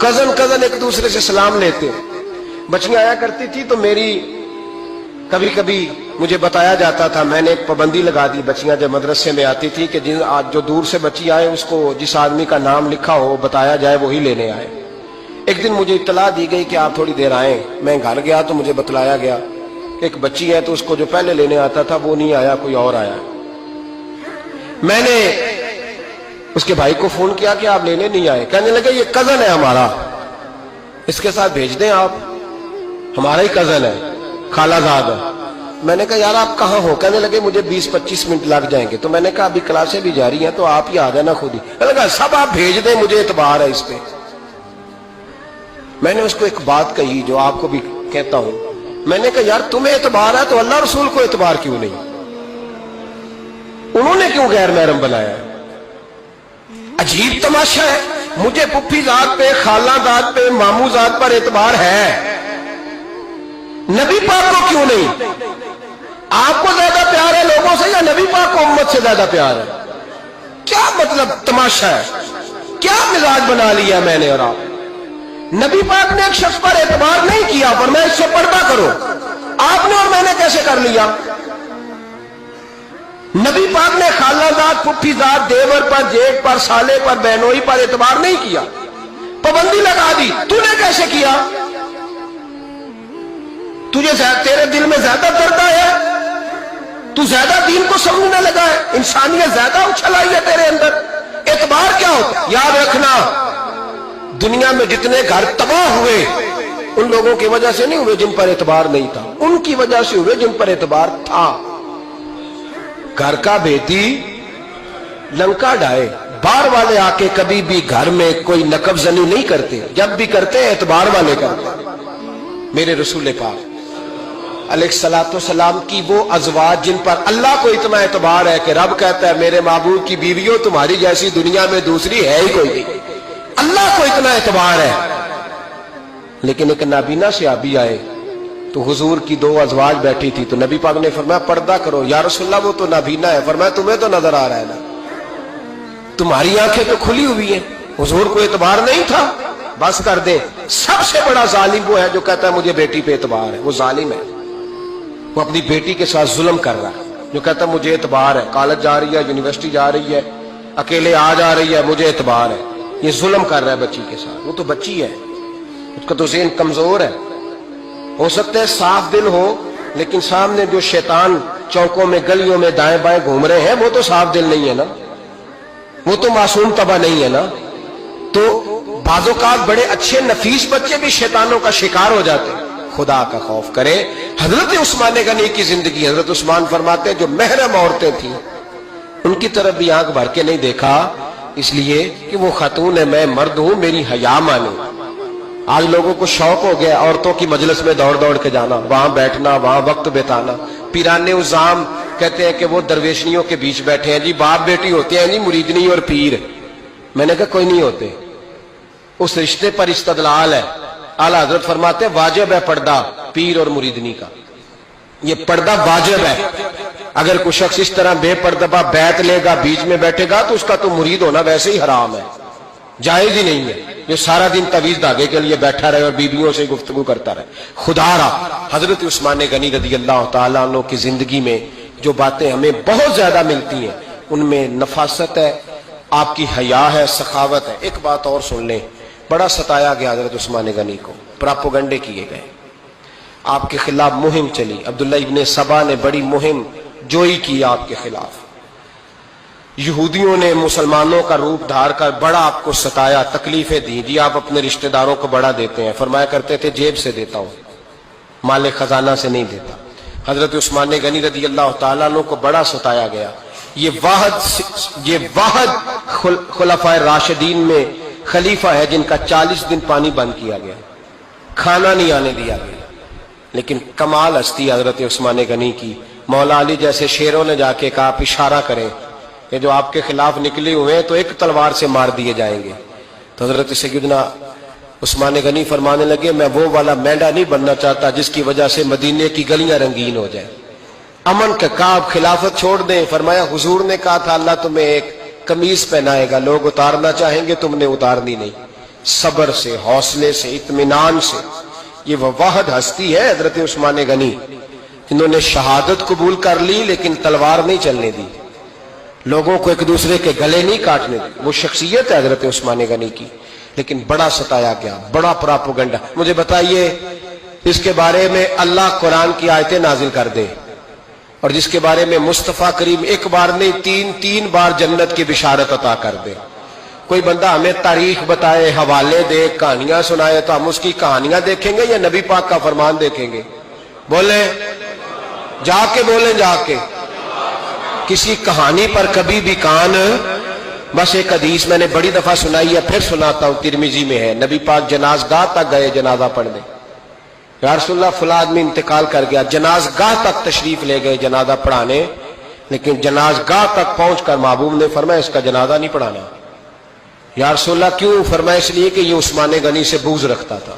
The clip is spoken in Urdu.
کزن ایک دوسرے سے سلام لیتے. بچیاں آیا کرتی تھی تو میری کبھی کبھی مجھے بتایا جاتا تھا، میں نے ایک پابندی لگا دی، بچیاں جب مدرسے میں آتی تھی کہ جو دور سے بچی آئے اس کو جس آدمی کا نام لکھا ہو بتایا جائے وہی لینے آئے. ایک دن مجھے اطلاع دی گئی کہ آپ تھوڑی دیر آئیں. میں گھر گیا تو مجھے بتلایا گیا کہ ایک بچی ہے تو اس کو جو پہلے لینے آتا تھا وہ نہیں آیا، کوئی اور آیا. میں نے اس کے بھائی کو فون کیا کہ آپ لینے نہیں آئے. کہنے لگے یہ کزن ہے ہمارا، اس کے ساتھ بھیج دیں، آپ ہمارا ہی کزن ہے، خالہ زاد ہے. میں نے کہا یار آپ کہاں ہو؟ کہنے لگے مجھے 20-25 منٹ لگ جائیں گے. تو میں نے کہا ابھی کلاسیں بھی جاری ہیں تو آپ ہی آ جانا خود ہی. کہنے لگا سب آپ بھیج دیں، مجھے اعتبار ہے اس پہ. میں نے اس کو ایک بات کہی جو آپ کو بھی کہتا ہوں. میں نے کہا یار تمہیں اعتبار ہے تو اللہ رسول کو اعتبار کیوں نہیں؟ انہوں نے کیوں غیر محرم بنایا؟ عجیب تماشا ہے. مجھے پھپھی ذات پہ، خالہ ذات پہ، ماموں ذات پر اعتبار ہے، نبی پاک کو کیوں نہیں؟ آپ کو زیادہ پیار ہے لوگوں سے یا نبی پاک کو امت سے زیادہ پیار ہے؟ کیا مطلب تماشا ہے؟ کیا مزاج بنا لیا میں نے اور آپ؟ نبی پاک نے ایک شخص پر اعتبار نہیں کیا، پر میں اس سے پردہ کرو. آپ نے اور میں نے کیسے کر لیا؟ نبی پاک نے خالہ ذات، پھپھی ذات، دیور پر، جیٹ پر، سالے پر، بہنوئی پر اعتبار نہیں کیا، پابندی لگا دی. تو نے کیسے کیا؟ تیرے دل میں زیادہ درد ہے، تو زیادہ دین کو سمجھنے لگا ہے، انسانیت زیادہ اچھل آئی ہے تیرے اندر. اعتبار کیا ہوتا؟ یاد رکھنا دنیا میں جتنے گھر تباہ ہوئے ان لوگوں کی وجہ سے نہیں ہوئے جن پر اعتبار نہیں تھا، ان کی وجہ سے ہوئے جن پر اعتبار تھا. گھر کا بیٹی لنکا ڈائے، بار والے آ کے کبھی بھی گھر میں کوئی نقب زنی نہیں کرتے، جب بھی کرتے اعتبار والے کرتے. میرے رسول پاک علیہ الصلوۃ والسلام کی وہ ازواج جن پر اللہ کو اتنا اعتبار ہے کہ رب کہتا ہے میرے محبوب کی بیویوں تمہاری جیسی دنیا میں دوسری ہے ہی کوئی نہیں. اللہ کو اتنا اعتبار ہے. لیکن ایک نابینا صحابی آئے تو حضور کی 2 ازواج بیٹھی تھی تو نبی پاک نے فرمایا پردہ کرو. یا رسول اللہ وہ تو نابینا ہے. فرمایا تمہیں تو نظر آ رہا ہے نا، تمہاری آنکھیں تو کھلی ہوئی ہیں. حضور کو اعتبار نہیں تھا، بس کر دے. سب سے بڑا ظالم وہ ہے جو کہتا ہے مجھے بیٹی پہ اعتبار ہے. وہ ظالم ہے، وہ اپنی بیٹی کے ساتھ ظلم کر رہا ہے. جو کہتا ہے مجھے اعتبار ہے، کالج جا رہی ہے، یونیورسٹی جا رہی ہے، اکیلے آ جا رہی ہے، مجھے اعتبار ہے. یہ ظلم کر رہا ہے بچی کے ساتھ. وہ تو بچی ہے، اس کا تو ذہن کمزور ہے. ہو سکتا ہے صاف دل ہو لیکن سامنے جو شیطان چوکوں میں گلیوں میں دائیں بائیں گھوم رہے ہیں وہ تو صاف دل نہیں ہے نا، وہ تو معصوم طبع نہیں ہے نا. تو بعض اوقات بڑے اچھے نفیس بچے بھی شیطانوں کا شکار ہو جاتے ہیں. خدا کا خوف کرے. حضرت عثمان غنی کی زندگی، حضرت عثمان فرماتے ہیں جو محرم عورتیں تھیں ان کی طرف بھی آنکھ بھر کے نہیں دیکھا، اس لیے کہ وہ خاتون ہے، میں مرد ہوں، میری حیا مانو. آج لوگوں کو شوق ہو گیا عورتوں کی مجلس میں دوڑ دوڑ کے جانا، وہاں بیٹھنا، وہاں وقت بتانا. پیرانے عظام کہتے ہیں کہ وہ درویشنیوں کے بیچ بیٹھے ہیں جی، باپ بیٹی ہوتے ہیں جی، مریدنی اور پیر. میں نے کہا کوئی نہیں ہوتے. اس رشتے پر استدلال ہے. اعلیٰ حضرت فرماتے ہیں واجب ہے پردہ پیر اور مریدنی کا. یہ پردہ واجب ہے. اگر کوئی شخص اس طرح بے پردہ بیعت لے گا، بیچ میں بیٹھے گا تو اس کا تو مرید ہونا ویسے ہی حرام ہے، جائز ہی نہیں ہے. جو سارا دن تویز دھاگے کے لیے بیٹھا رہے اور بیویوں سے گفتگو کرتا رہے. خدا را حضرت عثمان غنی رضی اللہ تعالیٰ عنہ کی زندگی میں جو باتیں ہمیں بہت زیادہ ملتی ہیں ان میں نفاست ہے، آپ کی حیا ہے، سخاوت ہے. ایک بات اور سن لیں، بڑا ستایا گیا حضرت عثمان غنی کو، پراپوگنڈے کیے گئے، آپ کے خلاف مہم چلی. عبداللہ ابن سبا نے بڑی مہم جوئی کی آپ کے خلاف. یہودیوں نے مسلمانوں کا روپ دھار کر بڑا آپ کو ستایا، تکلیفیں دی. جی آپ اپنے رشتہ داروں کو بڑا دیتے ہیں، فرمایا کرتے تھے جیب سے دیتا ہوں، مال خزانہ سے نہیں دیتا. حضرت عثمان غنی رضی اللہ تعالیٰ عنہ کو بڑا ستایا گیا. یہ واحد خلفائے راشدین میں خلیفہ ہے جن کا 40 دن پانی بند کیا گیا، کھانا نہیں آنے دیا گیا. لیکن کمال ہستی حضرت عثمان غنی کی. مولا علی جیسے شیروں نے جا کے کہا آپ اشارہ کریں کہ جو آپ کے خلاف نکلے ہوئے ہیں تو ایک تلوار سے مار دیے جائیں گے. تو حضرت سیدنا عثمان غنی فرمانے لگے میں وہ والا مینڈا نہیں بننا چاہتا جس کی وجہ سے مدینے کی گلیاں رنگین ہو جائیں. امن کا کعب خلافت چھوڑ دیں. فرمایا حضور نے کہا تھا اللہ تمہیں ایک قمیض پہنائے گا، لوگ اتارنا چاہیں گے، تم نے اتارنی نہیں، صبر سے، حوصلے سے، اطمینان سے۔ یہ وہ واحد ہستی ہے حضرت عثمان غنی، انہوں نے شہادت قبول کر لی لیکن تلوار نہیں چلنے دی، لوگوں کو ایک دوسرے کے گلے نہیں کاٹنے دی۔ وہ شخصیت ہے حضرت عثمان غنی کی، لیکن بڑا ستایا گیا، بڑا پراپوگنڈا۔ مجھے بتائیے اس کے بارے میں اللہ قرآن کی آیتیں نازل کر دے اور جس کے بارے میں مصطفیٰ کریم ایک بار نہیں تین بار جنت کی بشارت عطا کر دے، کوئی بندہ ہمیں تاریخ بتائے، حوالے دے، کہانیاں سنائے تو ہم اس کی کہانیاں دیکھیں گے یا نبی پاک کا فرمان دیکھیں گے؟ بولیں، جا کے بولیں، جا کے۔ کسی کہانی پر کبھی بھی کان، بس ایک حدیث میں نے بڑی دفعہ سنائی ہے، پھر سناتا ہوں، ترمذی میں ہے، نبی پاک جنازگاہ تک گئے جنازہ پڑھنے، یا رسول اللہ فلاں آدمی انتقال کر گیا، جنازگاہ تک تشریف لے گئے جنازہ پڑھانے، لیکن جنازگاہ تک پہنچ کر محبوب نے فرمایا اس کا جنازہ نہیں پڑھانا۔ یا رسول اللہ کیوں؟ فرمایا اس لیے کہ یہ عثمان غنی سے بغض رکھتا تھا۔